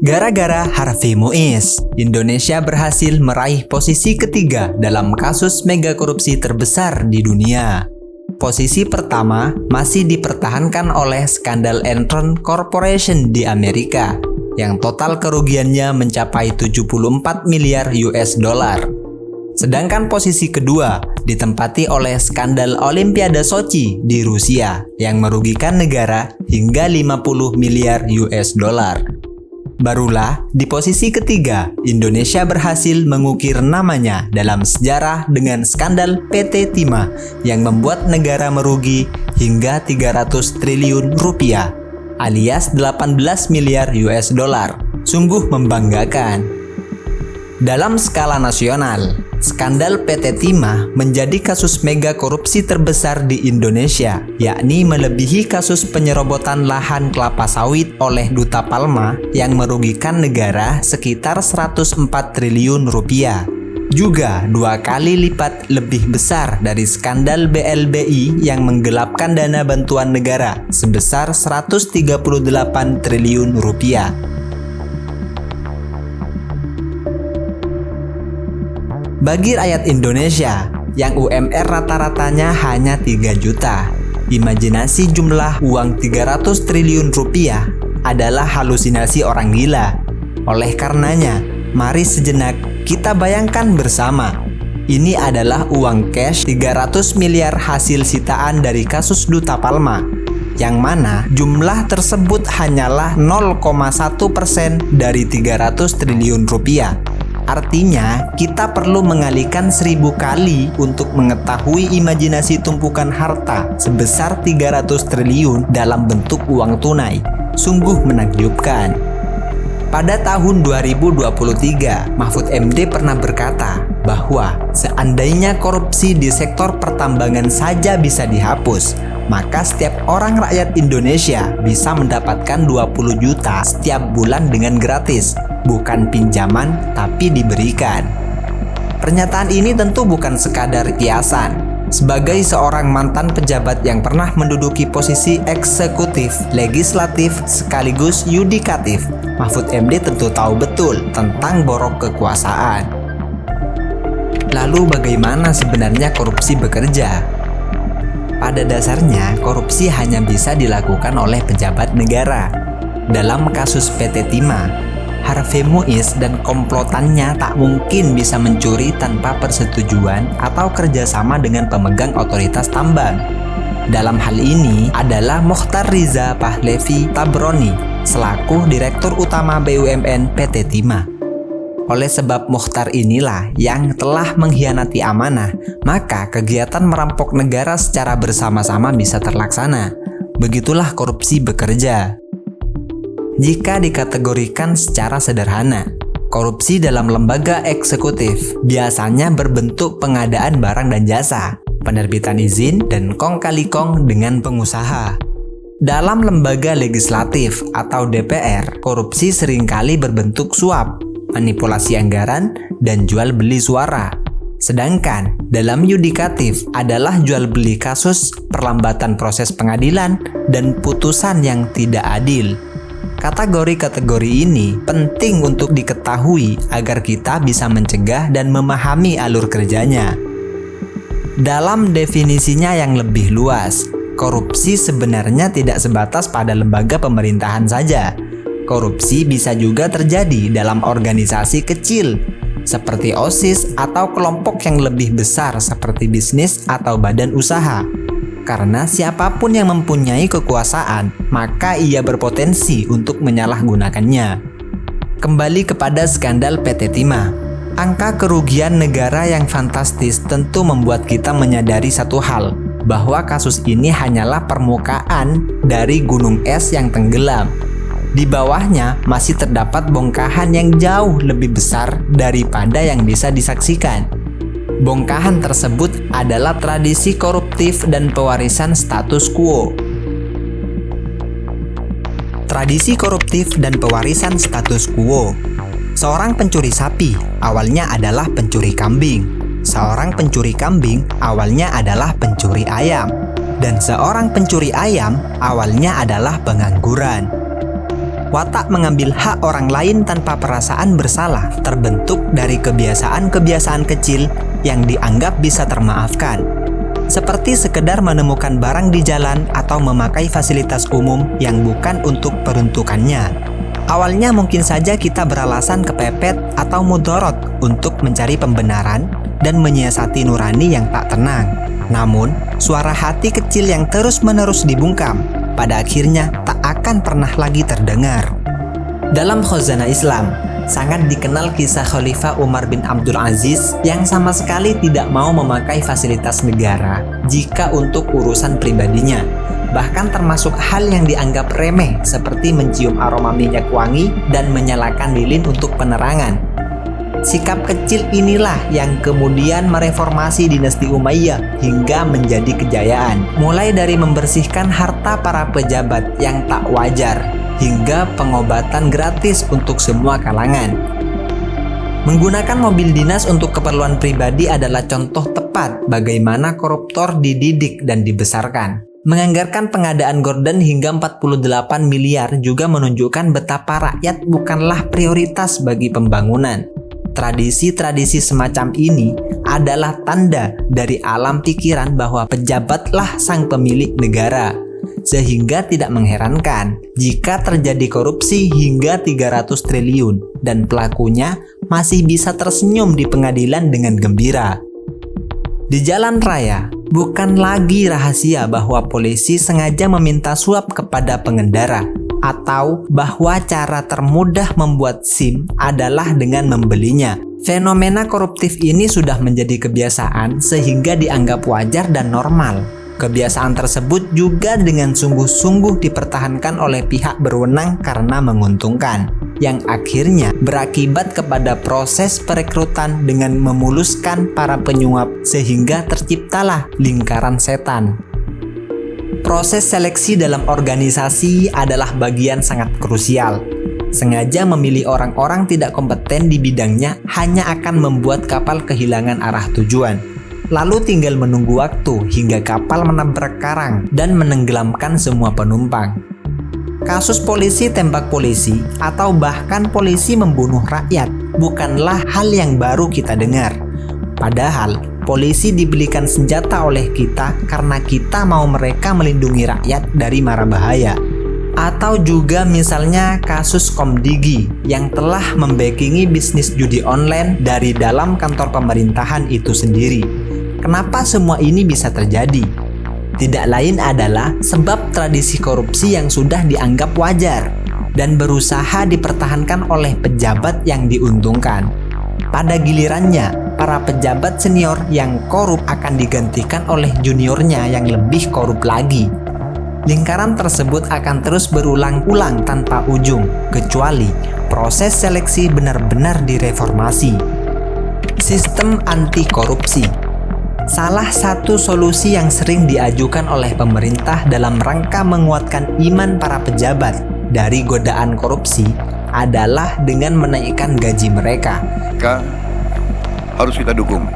Gara-gara Harvey Muiz, Indonesia berhasil meraih posisi ketiga dalam kasus mega korupsi terbesar di dunia. Posisi pertama masih dipertahankan oleh skandal Enron Corporation di Amerika, yang total kerugiannya mencapai 74 miliar US dollar. Sedangkan posisi kedua ditempati oleh skandal Olimpiade Sochi di Rusia yang merugikan negara hingga 50 miliar US dollar. Barulah di posisi ketiga, Indonesia berhasil mengukir namanya dalam sejarah dengan skandal PT Timah yang membuat negara merugi hingga 300 triliun rupiah alias 18 miliar US dollar. Sungguh membanggakan. Dalam skala nasional, skandal PT Timah menjadi kasus mega korupsi terbesar di Indonesia, yakni melebihi kasus penyerobotan lahan kelapa sawit oleh Duta Palma yang merugikan negara sekitar 104 triliun rupiah. Juga 2 kali lipat lebih besar dari skandal BLBI yang menggelapkan dana bantuan negara sebesar 138 triliun rupiah. Bagi rakyat Indonesia yang UMR rata-ratanya hanya 3 juta, imajinasi jumlah uang 300 triliun rupiah adalah halusinasi orang gila. Oleh karenanya, mari sejenak kita bayangkan bersama. Ini adalah uang cash 300 miliar hasil sitaan dari kasus Duta Palma, yang mana jumlah tersebut hanyalah 0,1% dari 300 triliun rupiah. Artinya, kita perlu mengalihkan 1000 kali untuk mengetahui imajinasi tumpukan harta sebesar 300 triliun dalam bentuk uang tunai. Sungguh menakjubkan. Pada tahun 2023, Mahfud MD pernah berkata bahwa seandainya korupsi di sektor pertambangan saja bisa dihapus, maka setiap orang rakyat Indonesia bisa mendapatkan 20 juta setiap bulan dengan gratis. Bukan pinjaman, tapi diberikan. Pernyataan ini tentu bukan sekadar kiasan. Sebagai seorang mantan pejabat yang pernah menduduki posisi eksekutif, legislatif, sekaligus yudikatif, Mahfud MD tentu tahu betul tentang borok kekuasaan. Lalu bagaimana sebenarnya korupsi bekerja? Pada dasarnya, korupsi hanya bisa dilakukan oleh pejabat negara. Dalam kasus PT Timah, Harvey Muiz dan komplotannya tak mungkin bisa mencuri tanpa persetujuan atau kerjasama dengan pemegang otoritas tambang. Dalam hal ini adalah Mokhtar Riza Pahlavi Tabroni selaku Direktur Utama BUMN PT Timah. Oleh sebab Mokhtar inilah yang telah mengkhianati amanah, maka kegiatan merampok negara secara bersama-sama bisa terlaksana. Begitulah korupsi bekerja. Jika dikategorikan secara sederhana, korupsi dalam lembaga eksekutif biasanya berbentuk pengadaan barang dan jasa, penerbitan izin, dan kong kali kong dengan pengusaha. Dalam lembaga legislatif atau DPR, korupsi seringkali berbentuk suap, manipulasi anggaran, dan jual beli suara. Sedangkan dalam yudikatif adalah jual beli kasus, perlambatan proses pengadilan, dan putusan yang tidak adil. Kategori-kategori ini penting untuk diketahui agar kita bisa mencegah dan memahami alur kerjanya. Dalam definisinya yang lebih luas, korupsi sebenarnya tidak sebatas pada lembaga pemerintahan saja. Korupsi bisa juga terjadi dalam organisasi kecil, seperti OSIS atau kelompok yang lebih besar seperti bisnis atau badan usaha. Karena siapapun yang mempunyai kekuasaan, maka ia berpotensi untuk menyalahgunakannya. Kembali kepada skandal PT Timah. Angka kerugian negara yang fantastis tentu membuat kita menyadari satu hal, bahwa kasus ini hanyalah permukaan dari gunung es yang tenggelam. Di bawahnya masih terdapat bongkahan yang jauh lebih besar daripada yang bisa disaksikan. Bongkahan tersebut adalah tradisi koruptif dan pewarisan status quo. Tradisi koruptif dan pewarisan status quo. Seorang pencuri sapi awalnya adalah pencuri kambing. Seorang pencuri kambing awalnya adalah pencuri ayam. Dan seorang pencuri ayam awalnya adalah pengangguran. Watak mengambil hak orang lain tanpa perasaan bersalah terbentuk dari kebiasaan-kebiasaan kecil yang dianggap bisa termaafkan. Seperti sekedar menemukan barang di jalan atau memakai fasilitas umum yang bukan untuk peruntukannya. Awalnya mungkin saja kita beralasan kepepet atau mudorot untuk mencari pembenaran dan menyiasati nurani yang tak tenang. Namun, suara hati kecil yang terus-menerus dibungkam pada akhirnya tak akan pernah lagi terdengar. Dalam Khazanah Islam, sangat dikenal kisah Khalifah Umar bin Abdul Aziz yang sama sekali tidak mau memakai fasilitas negara jika untuk urusan pribadinya. Bahkan termasuk hal yang dianggap remeh seperti mencium aroma minyak wangi dan menyalakan lilin untuk penerangan. Sikap kecil inilah yang kemudian mereformasi dinasti Umayyah hingga menjadi kejayaan. Mulai dari membersihkan harta para pejabat yang tak wajar, hingga pengobatan gratis untuk semua kalangan. Menggunakan mobil dinas untuk keperluan pribadi adalah contoh tepat bagaimana koruptor dididik dan dibesarkan. Menganggarkan pengadaan gorden hingga 48 miliar juga menunjukkan betapa rakyat bukanlah prioritas bagi pembangunan. Tradisi-tradisi semacam ini adalah tanda dari alam pikiran bahwa pejabatlah sang pemilik negara. Sehingga tidak mengherankan jika terjadi korupsi hingga 300 triliun dan pelakunya masih bisa tersenyum di pengadilan dengan gembira. Di jalan raya, bukan lagi rahasia bahwa polisi sengaja meminta suap kepada pengendara, atau bahwa cara termudah membuat SIM adalah dengan membelinya. Fenomena koruptif ini sudah menjadi kebiasaan sehingga dianggap wajar dan normal. Kebiasaan tersebut juga dengan sungguh-sungguh dipertahankan oleh pihak berwenang karena menguntungkan, yang akhirnya berakibat kepada proses perekrutan dengan memuluskan para penyuap sehingga terciptalah lingkaran setan. Proses seleksi dalam organisasi adalah bagian sangat krusial. Sengaja memilih orang-orang tidak kompeten di bidangnya hanya akan membuat kapal kehilangan arah tujuan. Lalu tinggal menunggu waktu hingga kapal menabrak karang dan menenggelamkan semua penumpang. Kasus polisi tembak polisi atau bahkan polisi membunuh rakyat bukanlah hal yang baru kita dengar. Padahal polisi dibelikan senjata oleh kita karena kita mau mereka melindungi rakyat dari mara bahaya. Atau juga misalnya kasus Komdigi yang telah membackingi bisnis judi online dari dalam kantor pemerintahan itu sendiri. Kenapa semua ini bisa terjadi? Tidak lain adalah sebab tradisi korupsi yang sudah dianggap wajar dan berusaha dipertahankan oleh pejabat yang diuntungkan. Pada gilirannya, para pejabat senior yang korup akan digantikan oleh juniornya yang lebih korup lagi. Lingkaran tersebut akan terus berulang-ulang tanpa ujung, kecuali proses seleksi benar-benar direformasi. Sistem anti korupsi. Salah satu solusi yang sering diajukan oleh pemerintah dalam rangka menguatkan iman para pejabat dari godaan korupsi adalah dengan menaikkan gaji mereka. Harus kita dukung.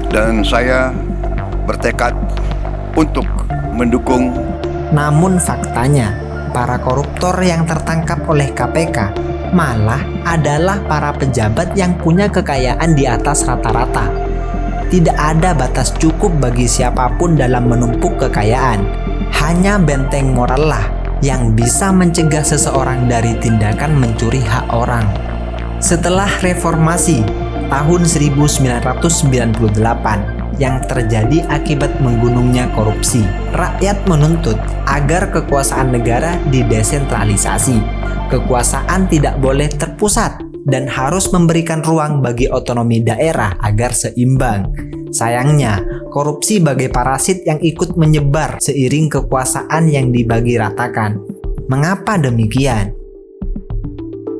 Dan saya bertekad untuk mendukung. Namun faktanya, para koruptor yang tertangkap oleh KPK malah adalah para pejabat yang punya kekayaan di atas rata-rata. Tidak ada batas cukup bagi siapapun dalam menumpuk kekayaan. Hanya benteng moral lah yang bisa mencegah seseorang dari tindakan mencuri hak orang. Setelah reformasi tahun 1998 yang terjadi akibat menggunungnya korupsi, rakyat menuntut agar kekuasaan negara didesentralisasi. Kekuasaan tidak boleh terpusat dan harus memberikan ruang bagi otonomi daerah agar seimbang. Sayangnya, korupsi bagai parasit yang ikut menyebar seiring kekuasaan yang dibagi ratakan. Mengapa demikian?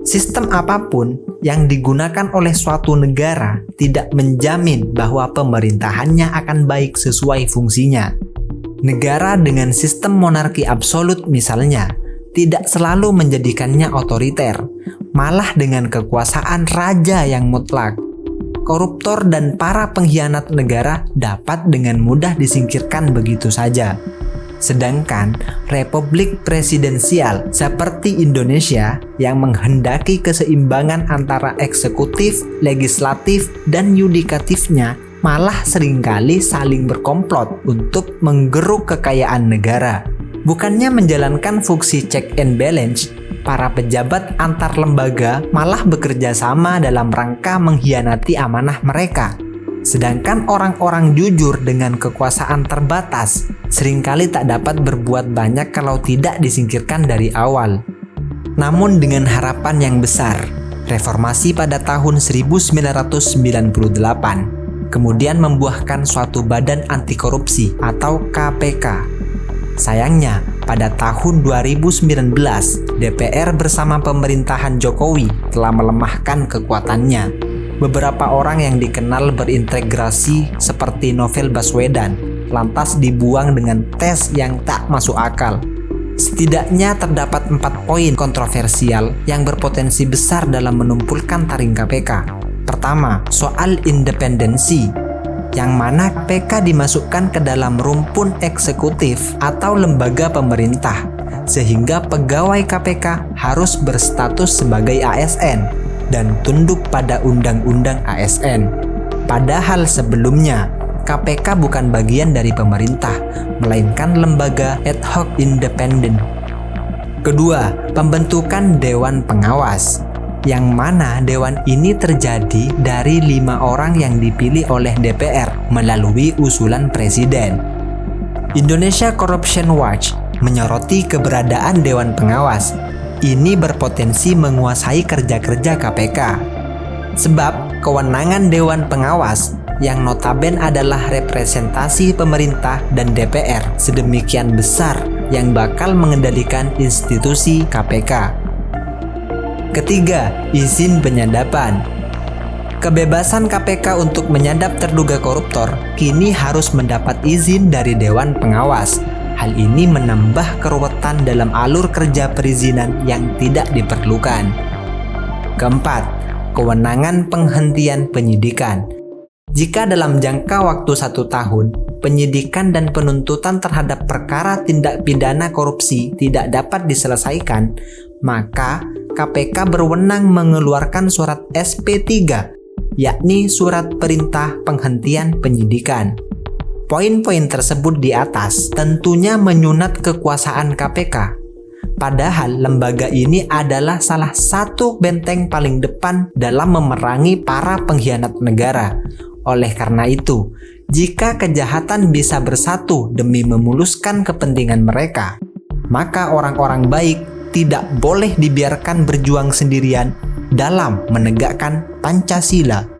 Sistem apapun yang digunakan oleh suatu negara tidak menjamin bahwa pemerintahannya akan baik sesuai fungsinya. Negara dengan sistem monarki absolut misalnya, tidak selalu menjadikannya otoriter, malah dengan kekuasaan raja yang mutlak. Koruptor dan para pengkhianat negara dapat dengan mudah disingkirkan begitu saja. Sedangkan republik presidensial seperti Indonesia yang menghendaki keseimbangan antara eksekutif, legislatif, dan yudikatifnya malah seringkali saling berkomplot untuk menggeruk kekayaan negara. Bukannya menjalankan fungsi check and balance, para pejabat antar lembaga malah bekerja sama dalam rangka mengkhianati amanah mereka. Sedangkan orang-orang jujur dengan kekuasaan terbatas seringkali tak dapat berbuat banyak kalau tidak disingkirkan dari awal. Namun dengan harapan yang besar, reformasi pada tahun 1998 kemudian membuahkan suatu badan anti korupsi atau KPK. Sayangnya, pada tahun 2019, DPR bersama pemerintahan Jokowi telah melemahkan kekuatannya. Beberapa orang yang dikenal berintegrasi seperti Novel Baswedan lantas dibuang dengan tes yang tak masuk akal. Setidaknya terdapat 4 poin kontroversial yang berpotensi besar dalam menumpulkan taring KPK. Pertama, soal independensi, yang mana KPK dimasukkan ke dalam rumpun eksekutif atau lembaga pemerintah, sehingga pegawai KPK harus berstatus sebagai ASN dan tunduk pada undang-undang ASN. Padahal sebelumnya, KPK bukan bagian dari pemerintah, melainkan lembaga ad hoc independen. Kedua, pembentukan Dewan Pengawas, yang mana dewan ini terjadi dari 5 orang yang dipilih oleh DPR melalui usulan Presiden. Indonesia Corruption Watch menyoroti keberadaan Dewan Pengawas. Ini berpotensi menguasai kerja-kerja KPK. Sebab kewenangan Dewan Pengawas yang notabene adalah representasi pemerintah dan DPR sedemikian besar yang bakal mengendalikan institusi KPK. Ketiga, izin penyadapan. Kebebasan KPK untuk menyadap terduga koruptor kini harus mendapat izin dari Dewan Pengawas. Hal ini menambah keruwetan dalam alur kerja perizinan yang tidak diperlukan. Keempat, kewenangan penghentian penyidikan. Jika dalam jangka waktu 1 tahun, penyidikan dan penuntutan terhadap perkara tindak pidana korupsi tidak dapat diselesaikan, maka KPK berwenang mengeluarkan surat SP3, yakni Surat Perintah Penghentian Penyidikan. Poin-poin tersebut di atas tentunya menyunat kekuasaan KPK. Padahal lembaga ini adalah salah satu benteng paling depan dalam memerangi para pengkhianat negara. Oleh karena itu, jika kejahatan bisa bersatu demi memuluskan kepentingan mereka, maka orang-orang baik tidak boleh dibiarkan berjuang sendirian dalam menegakkan Pancasila.